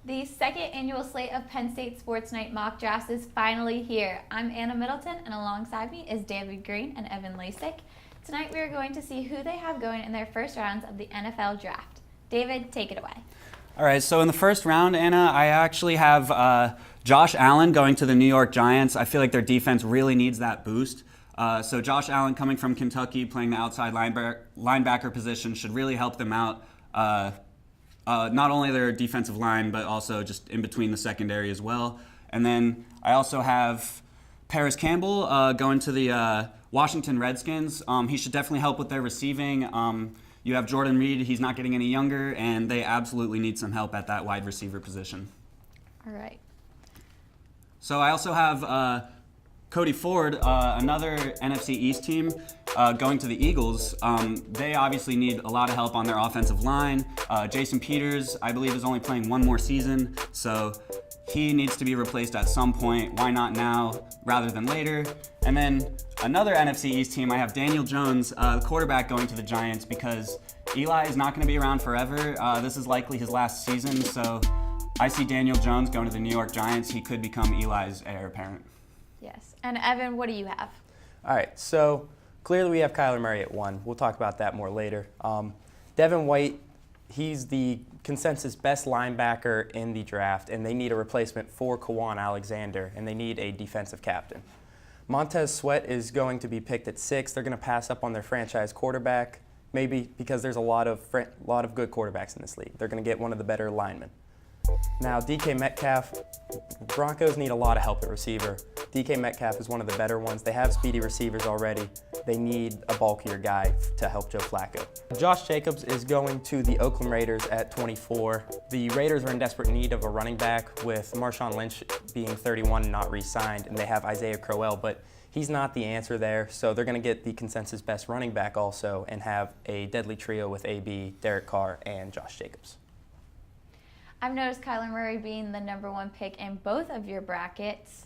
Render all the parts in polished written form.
The second annual slate of Penn State Sports Night mock drafts is finally here. I'm Anna Middleton, and alongside me is David Green and Evan Lasek. Tonight we are going to see who they have going in their first rounds of the NFL Draft. David, take it away. All right, so in the first round, Anna, I actually have Josh Allen going to the New York Giants. I feel like their defense really needs that boost. So Josh Allen coming from Kentucky, playing the outside linebacker position should really help them out. Not only their defensive line, but also just in between the secondary as well. And then I also have Paris Campbell going to the Washington Redskins. He should definitely help with their receiving. You have Jordan Reed, he's not getting any younger, and they absolutely need some help at that wide receiver position. All right. So I also have Cody Ford, another NFC East team, going to the Eagles. They obviously need a lot of help on their offensive line. Jason Peters, I believe, is only playing one more season, so he needs to be replaced at some point. Why not now rather than later? And then another NFC East team, I have Daniel Jones, the quarterback, going to the Giants because Eli is not going to be around forever. This is likely his last season, so I see Daniel Jones going to the New York Giants. He could become Eli's heir apparent. Yes. And Evan, what do you have? All right, so clearly we have Kyler Murray at 1. We'll talk about that more later. Devin White, he's the consensus best linebacker in the draft, and they need a replacement for Kawan Alexander, and they need a defensive captain. Montez Sweat is going to be picked at 6. They're going to pass up on their franchise quarterback, maybe because there's a lot of good quarterbacks in this league. They're going to get one of the better linemen. Now, DK Metcalf, Broncos need a lot of help at receiver. DK Metcalf is one of the better ones. They have speedy receivers already. They need a bulkier guy to help Joe Flacco. Josh Jacobs is going to the Oakland Raiders at 24. The Raiders are in desperate need of a running back with Marshawn Lynch being 31 and not re-signed, and they have Isaiah Crowell, but he's not the answer there, so they're going to get the consensus best running back also and have a deadly trio with AB, Derek Carr, and Josh Jacobs. I've noticed Kyler Murray being the number 1 pick in both of your brackets.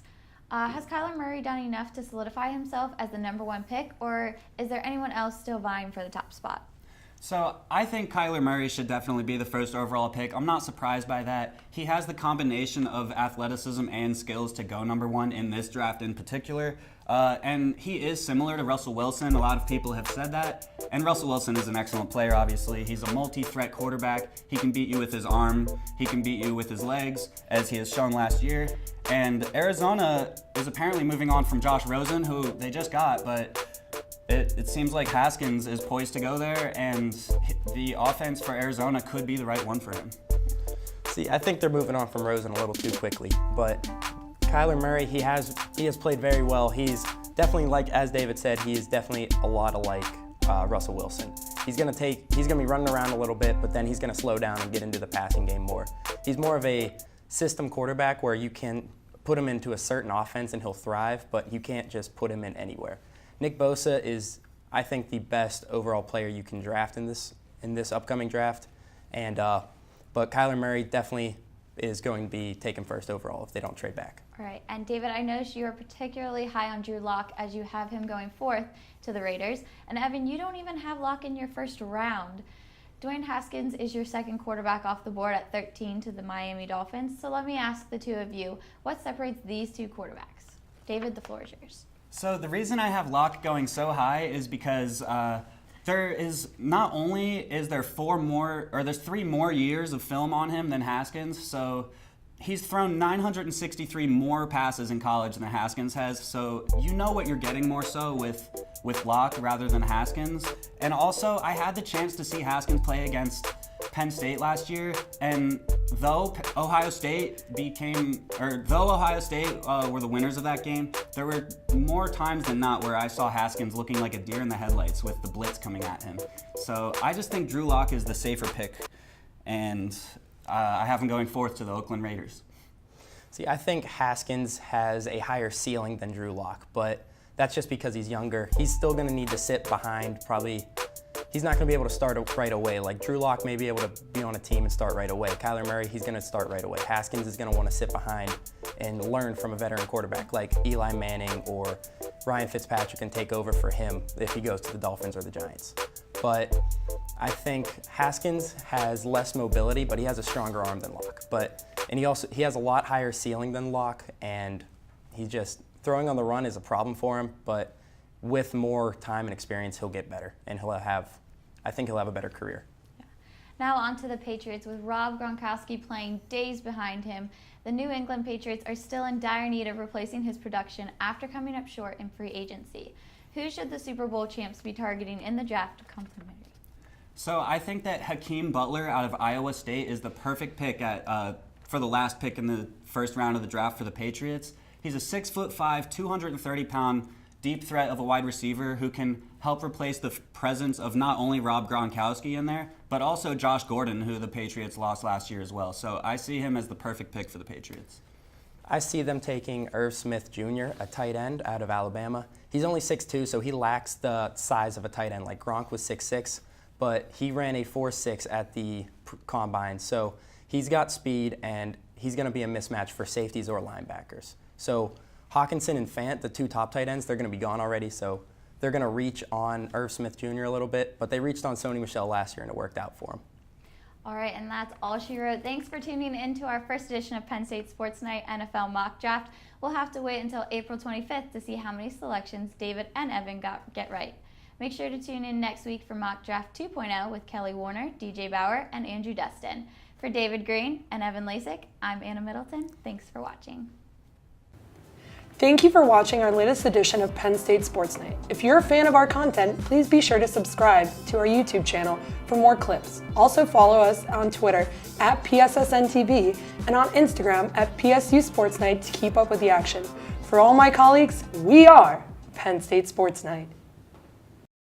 Has Kyler Murray done enough to solidify himself as the number 1 pick, or is there anyone else still vying for the top spot? So I think Kyler Murray should definitely be the first overall pick. I'm not surprised by that. He has the combination of athleticism and skills to go number 1 in this draft in particular. And he is similar to Russell Wilson. A lot of people have said that. And Russell Wilson is an excellent player, obviously. He's a multi-threat quarterback. He can beat you with his arm. He can beat you with his legs, as he has shown last year. And Arizona is apparently moving on from Josh Rosen, who they just got, but it seems like Haskins is poised to go there, and the offense for Arizona could be the right one for him. See, I think they're moving on from Rosen a little too quickly, but Kyler Murray, he has played very well. He's definitely, like as David said, he is definitely a lot alike Russell Wilson. He's gonna be running around a little bit, but then he's gonna slow down and get into the passing game more. He's more of a system quarterback where you can put him into a certain offense and he'll thrive, but you can't just put him in anywhere. Nick Bosa is, I think, the best overall player you can draft in this upcoming draft, and but Kyler Murray definitely is going to be taken first overall if they don't trade back. All right, and David, I noticed you are particularly high on Drew Lock as you have him going 4th to the Raiders. And Evan, you don't even have Lock in your first round. Dwayne Haskins is your second quarterback off the board at 13 to the Miami Dolphins. So let me ask the two of you, what separates these two quarterbacks? David, the floor is yours. So the reason I have Lock going so high is because there's 3 more years of film on him than Haskins. So he's thrown 963 more passes in college than Haskins has. So you know what you're getting more so with Lock rather than Haskins. And also, I had the chance to see Haskins play against Penn State last year, and though Ohio State were the winners of that game, there were more times than not where I saw Haskins looking like a deer in the headlights with the blitz coming at him. So I just think Drew Lock is the safer pick, and I have him going 4th to the Oakland Raiders. See, I think Haskins has a higher ceiling than Drew Lock, but that's just because he's younger. He's still going to need to sit behind he's not going to be able to start right away. Like Drew Lock may be able to be on a team and start right away. Kyler Murray, he's going to start right away. Haskins is going to want to sit behind and learn from a veteran quarterback like Eli Manning or Ryan Fitzpatrick and take over for him if he goes to the Dolphins or the Giants. but I think Haskins has less mobility, but he has a stronger arm than Locke. And he has a lot higher ceiling than Locke, and he just throwing on the run is a problem for him. But with more time and experience, he'll get better, and I think he'll have a better career. Now on to the Patriots. With Rob Gronkowski playing days behind him, the New England Patriots are still in dire need of replacing his production after coming up short in free agency. Who should the Super Bowl champs be targeting in the draft to complement? So I think that Hakeem Butler out of Iowa State is the perfect pick for the last pick in the first round of the draft for the Patriots. He's a 6'5", 230-pound deep threat of a wide receiver who can help replace the presence of not only Rob Gronkowski in there, but also Josh Gordon, who the Patriots lost last year as well. So I see him as the perfect pick for the Patriots. I see them taking Irv Smith Jr., a tight end out of Alabama. He's only 6'2", so he lacks the size of a tight end. Like Gronk was 6'6", but he ran a 4.6 at the combine. So he's got speed, and he's going to be a mismatch for safeties or linebackers. So Hawkinson and Fant, the two top tight ends, they're going to be gone already, so they're going to reach on Irv Smith Jr. a little bit, but they reached on Sony Michel last year, and it worked out for him. All right, and that's all she wrote. Thanks for tuning in to our first edition of Penn State Sports Night NFL Mock Draft. We'll have to wait until April 25th to see how many selections David and Evan get right. Make sure to tune in next week for Mock Draft 2.0 with Kelly Warner, DJ Bauer, and Andrew Destin. For David Green and Evan Lasek, I'm Anna Middleton. Thanks for watching. Thank you for watching our latest edition of Penn State Sports Night. If you're a fan of our content, please be sure to subscribe to our YouTube channel for more clips. Also follow us on Twitter at PSSN TV and on Instagram at PSU Sports Night to keep up with the action. For all my colleagues, we are Penn State Sports Night.